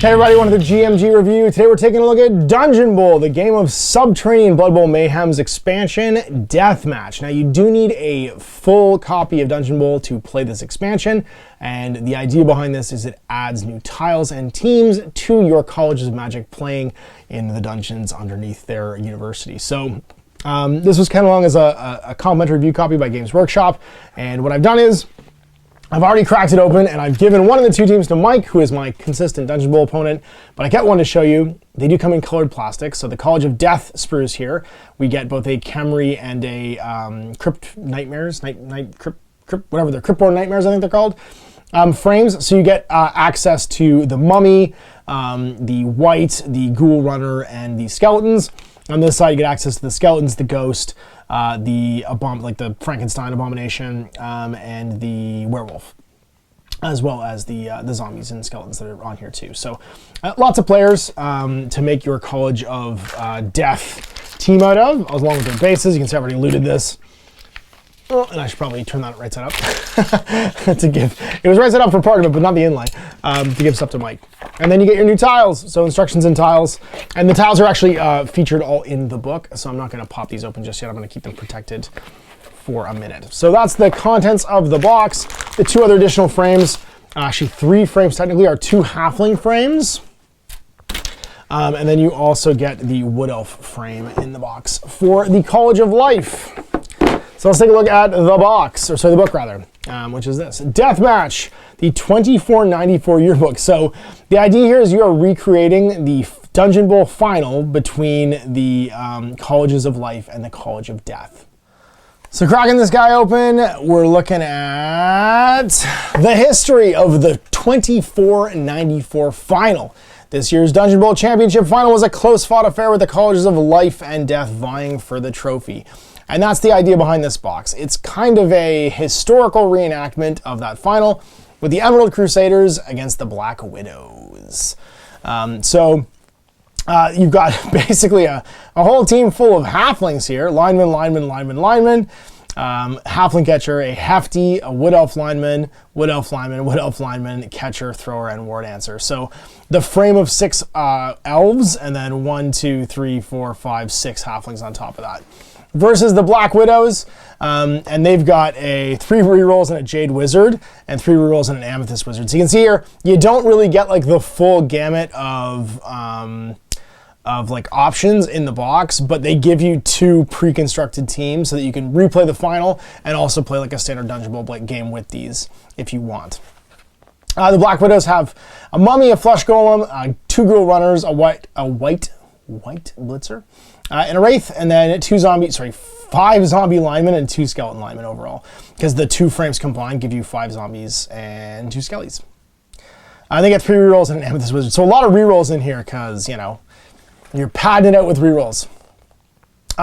Hey everybody, welcome to the GMG review. Today we're taking a look at Dungeonbowl, the game of Subterranean Blood Bowl Mayhem's expansion, Deathmatch. Now you do need a full copy of Dungeonbowl to play this expansion, and the idea behind this is it adds new tiles and teams to your Colleges of Magic playing in the dungeons underneath their university. So this was kind of along as a complimentary review copy by Games Workshop, and what I've done is I've already cracked it open, and I've given one of the two teams to Mike, who is my consistent Dungeonbowl opponent, but I kept one to show you. They do come in colored plastic, so the College of Death sprues here. We get both a Khemri and a Crypt Nightmares, whatever they're, Cryptborn Nightmares I think they're called, frames, so you get access to the Mummy, the Wight, the Ghoul Runner, and the Skeletons. On this side, you get access to the Skeletons, the Ghost, the Frankenstein Abomination, and the Werewolf, as well as the zombies and skeletons that are on here too. So lots of players to make your College of Death team out of, along with their bases. You can see I've already looted this. Oh, and I should probably turn that right side up to give. It was right side up for part of it, but not the inlay, to give stuff to Mike. And then you get your new tiles, so instructions and tiles. And the tiles are actually featured all in the book, so I'm not going to pop these open just yet. I'm going to keep them protected for a minute. So that's the contents of the box. The two other additional frames, actually 3 frames technically, are 2 halfling frames. And then you also get the Wood Elf frame in the box for the College of Life. So let's take a look at the box, or sorry, the book rather, which is this. Deathmatch, the 2494 yearbook. So the idea here is you are recreating the Dungeonbowl final between the Colleges of Life and the College of Death. So cracking this guy open, we're looking at the history of the 2494 final. This year's Dungeonbowl Championship final was a close-fought affair with the Colleges of Life and Death vying for the trophy. And that's the idea behind this box. It's kind of a historical reenactment of that final with the Emerald Crusaders against the Black Widows. You've got basically a whole team full of halflings here. Lineman, halfling catcher, a hefty, a wood elf lineman, wood elf lineman, catcher, thrower, and war dancer. So the frame of 6 elves, and then 1, 2, 3, 4, 5, 6 halflings on top of that. Versus the Black Widows, and they've got 3 rerolls and a Jade Wizard, and 3 rerolls and an Amethyst Wizard. So you can see here, you don't really get like the full gamut of like options in the box, but they give you 2 pre-constructed teams so that you can replay the final and also play like a standard Dungeonbowl game with these if you want. The Black Widows have a Mummy, a Flesh Golem, 2 Ghoul Runners, a white Blitzer, and a Wraith, and then 5 zombie linemen and 2 skeleton linemen overall, because the 2 frames combined give you 5 zombies and 2 skellies. They get 3 rerolls and an Amethyst Wizard. So a lot of rerolls in here because, you know, you're padding it out with rerolls.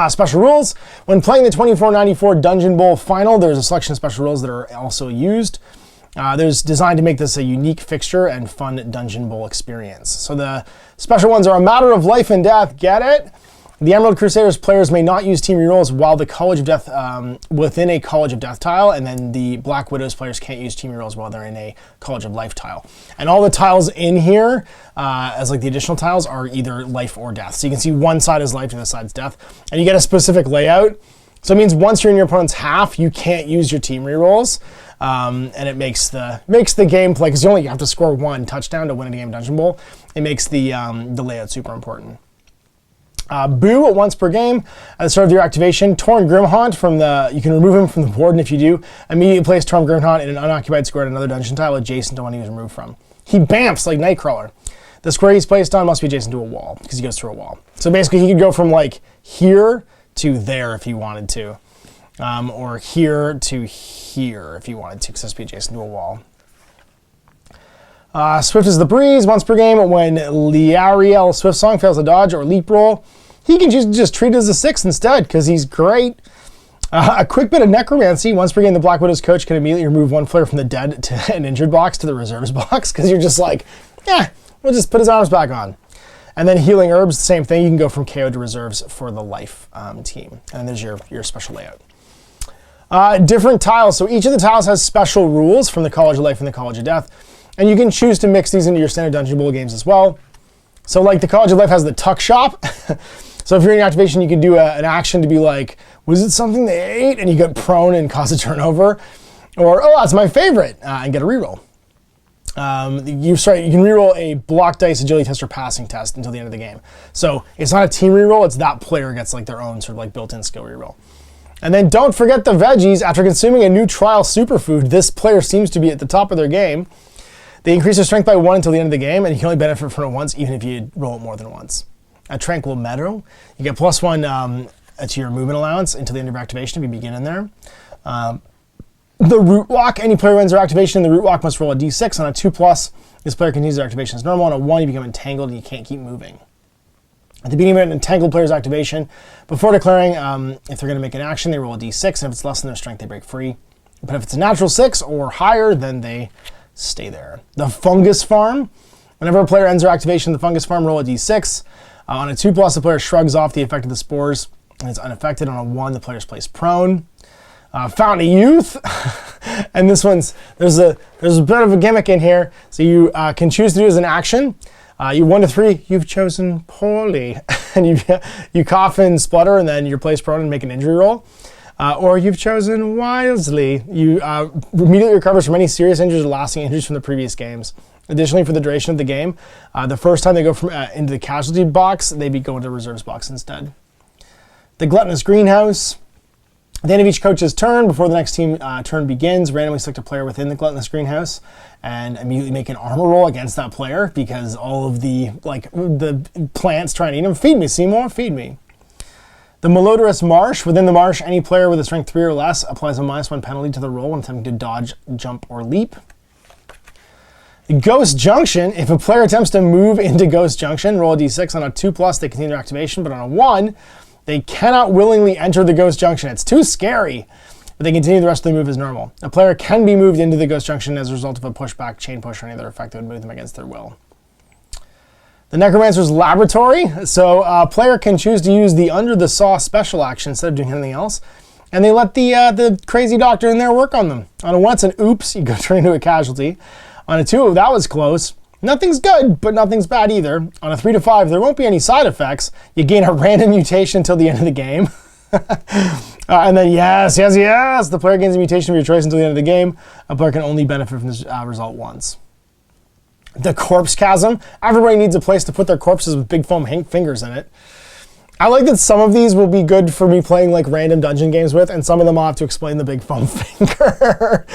Special rules. When playing the 2494 Dungeonbowl final, there's a selection of special rules that are also used. There's designed to make this a unique fixture and fun Dungeonbowl experience. So the special ones are a matter of life and death. Get it? The Emerald Crusaders players may not use team rerolls while the College of Death within a College of Death tile, and then the Black Widows players can't use team rerolls while they're in a College of Life tile. And all the tiles in here, as like the additional tiles, are either life or death. So you can see one side is life and the other side's death, and you get a specific layout. So it means once you're in your opponent's half, you can't use your team rerolls, and it makes the gameplay, because you only have to score 1 touchdown to win a game of Dungeonbowl. It makes the layout super important. Boo once per game. At the start of your activation, Torn Grimhaunt you can remove him from the board, and if you do, immediately place Torn Grimhaunt in an unoccupied square at another dungeon tile adjacent to one he was removed from. He bamfs like Nightcrawler. The square he's placed on must be adjacent to a wall, because he goes through a wall. So basically he could go from like here to there if he wanted to, or here to here if he wanted to, because this would be adjacent to a wall. Swift as the Breeze, once per game. When Liariel Swift Song fails a dodge or leap roll, he can just treat it as a 6 instead, because he's great. A quick bit of Necromancy. Once per game, the Black Widow's coach can immediately remove 1 player from the dead to an injured box to the reserves box, because you're just like, we'll just put his arms back on. And then Healing Herbs, same thing. You can go from KO to reserves for the life team. And there's your special layout. Different tiles. So each of the tiles has special rules from the College of Life and the College of Death. And you can choose to mix these into your standard Dungeon Bowl games as well. So like the College of Life has the tuck shop. So if you're in activation, you can do an action to be like, was it something they ate? And you get prone and cause a turnover. Or, oh, that's my favorite, and get a reroll. You can reroll a block dice, agility test, or passing test until the end of the game. So it's not a team reroll, it's that player gets like their own sort of like built-in skill reroll. And then don't forget the veggies. After consuming a new trial superfood, this player seems to be at the top of their game. They increase their strength by 1 until the end of the game, and you can only benefit from it once, even if you roll it more than once. A Tranquil Meadow, you get +1 to your movement allowance until the end of your activation if you begin in there. The Root Walk, any player who ends their activation in the Root Walk must roll a d6. On a 2+, this player continues their activation as normal. On a 1, you become entangled and you can't keep moving. At the beginning of an entangled player's activation, before declaring if they're going to make an action, they roll a d6, and if it's less than their strength, they break free. But if it's a natural 6 or higher, then they stay there. The Fungus Farm, whenever a player ends their activation in the Fungus Farm, roll a d6. On a 2+, the player shrugs off the effect of the spores and is unaffected. On a 1, the player is placed prone. Fountain of Youth, and this one's, there's a bit of a gimmick in here. So you can choose to do as an action. You 1 to 3, you've chosen poorly, and you cough and splutter, and then you're placed prone and make an injury roll. Or you've chosen wisely. You immediately recovers from any serious injuries or lasting injuries from the previous games. Additionally, for the duration of the game, the first time they go from into the casualty box, they go into the reserves box instead. The Gluttonous Greenhouse. At the end of each coach's turn, before the next team turn begins, randomly select a player within the Gluttonous Greenhouse and immediately make an armor roll against that player because all of the plants trying to eat them. Feed me, Seymour, feed me. The Malodorous Marsh. Within the marsh, any player with a strength 3 or less applies a -1 penalty to the roll when attempting to dodge, jump, or leap. The Ghost Junction. If a player attempts to move into Ghost Junction, roll a d6. On a 2+, they continue their activation, but on a 1, they cannot willingly enter the Ghost Junction. It's too scary, but they continue the rest of the move as normal. A player can be moved into the Ghost Junction as a result of a pushback, chain push, or any other effect that would move them against their will. The Necromancer's Laboratory. So a player can choose to use the Under the Saw special action instead of doing anything else, and they let the crazy doctor in there work on them. On a 1, it's an oops, you go turn into a casualty. On a 2, that was close. Nothing's good, but nothing's bad either. On a 3 to 5, there won't be any side effects. You gain a random mutation until the end of the game. And then yes, the player gains a mutation of your choice until the end of the game. A player can only benefit from this result once. The Corpse Chasm. Everybody needs a place to put their corpses with big foam fingers in it. I like that some of these will be good for me playing like random dungeon games with, and some of them I'll have to explain the big foam finger.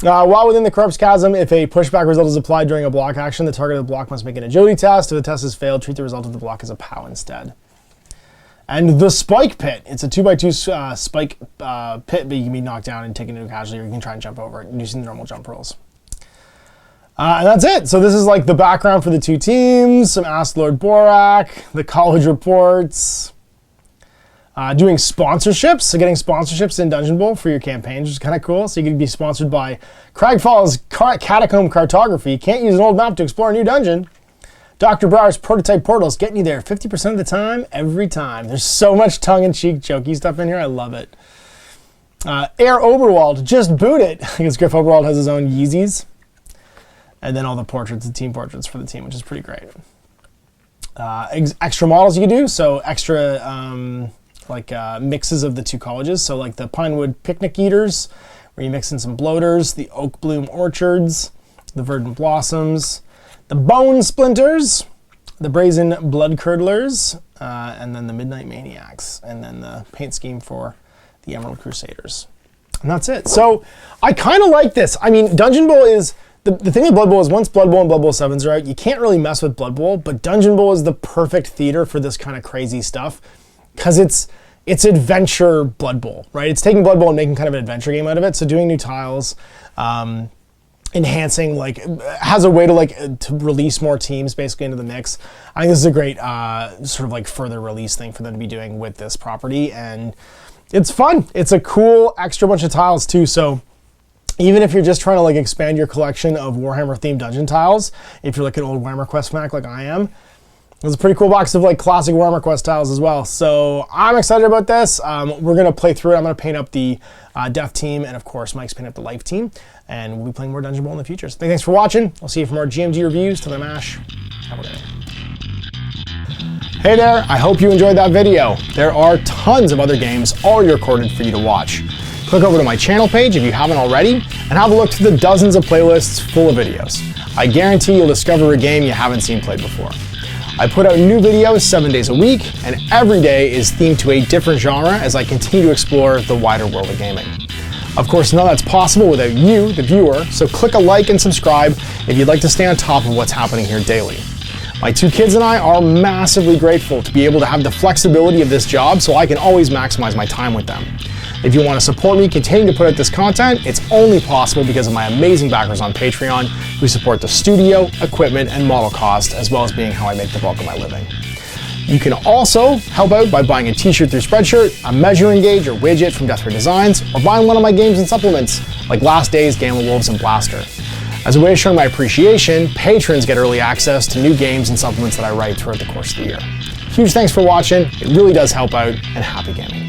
While within the Corpse Chasm, if a pushback result is applied during a block action, the target of the block must make an agility test. If the test has failed, treat the result of the block as a POW instead. And the Spike Pit. It's a 2x2 spike pit, but you can be knocked down and taken into a casualty, or you can try and jump over it using the normal jump rolls. And that's it. So this is like the background for the 2 teams, some Ask Lord Borak, the college reports, doing sponsorships, so getting sponsorships in Dungeonbowl for your campaign, which is kind of cool. So you can be sponsored by Cragfall's Catacomb Cartography. Can't use an old map to explore a new dungeon. Dr. Brower's Prototype Portals, getting you there 50% of the time, every time. There's so much tongue-in-cheek, jokey stuff in here. I love it. Air Oberwald, just boot it. Because Griff Oberwald has his own Yeezys. And then all the portraits, the team portraits for the team, which is pretty great. Extra models you can do, so extra mixes of the 2 colleges. So like the Pinewood Picnic Eaters, where you mix in some bloaters, the Oak Bloom Orchards, the Verdant Blossoms, the Bone Splinters, the Brazen Blood Curdlers, and then the Midnight Maniacs, and then the paint scheme for the Emerald Crusaders. And that's it. So I kind of like this. I mean, Dungeon Bowl is, the thing with Blood Bowl is once Blood Bowl and Blood Bowl 7s are out, you can't really mess with Blood Bowl, but Dungeon Bowl is the perfect theater for this kind of crazy stuff, because it's adventure Blood Bowl, right? It's taking Blood Bowl and making kind of an adventure game out of it. So doing new tiles, enhancing, has a way to release more teams basically into the mix. I think this is a great sort of further release thing for them to be doing with this property, and it's fun. It's a cool extra bunch of tiles too. So even if you're just trying to expand your collection of Warhammer themed dungeon tiles, if you're like an old Warhammer Quest fanatic like I am, There's a pretty cool box of like classic Warhammer Quest tiles as well. So I'm excited about this. We're gonna play through it. I'm gonna paint up the Death team, and of course Mike's painting up the Life team, and we'll be playing more Dungeonbowl in the future. So thanks for watching. I'll see you for more GMG reviews. Till then, MASH. Have a good day. Hey there, I hope you enjoyed that video. There are tons of other games already recorded for you to watch. Click over to my channel page if you haven't already, and have a look through the dozens of playlists full of videos. I guarantee you'll discover a game you haven't seen played before. I put out new videos 7 days a week, and every day is themed to a different genre as I continue to explore the wider world of gaming. Of course, none of that's possible without you, the viewer, so click a like and subscribe if you'd like to stay on top of what's happening here daily. My 2 kids and I are massively grateful to be able to have the flexibility of this job so I can always maximize my time with them. If you want to support me continuing to put out this content, it's only possible because of my amazing backers on Patreon who support the studio, equipment, and model cost, as well as being how I make the bulk of my living. You can also help out by buying a t-shirt through Spreadshirt, a measuring gauge or widget from Death Designs, or buying one of my games and supplements like Last Days, Gamma Wolves, and Blaster. As a way of showing my appreciation, patrons get early access to new games and supplements that I write throughout the course of the year. Huge thanks for watching, it really does help out, and happy gaming.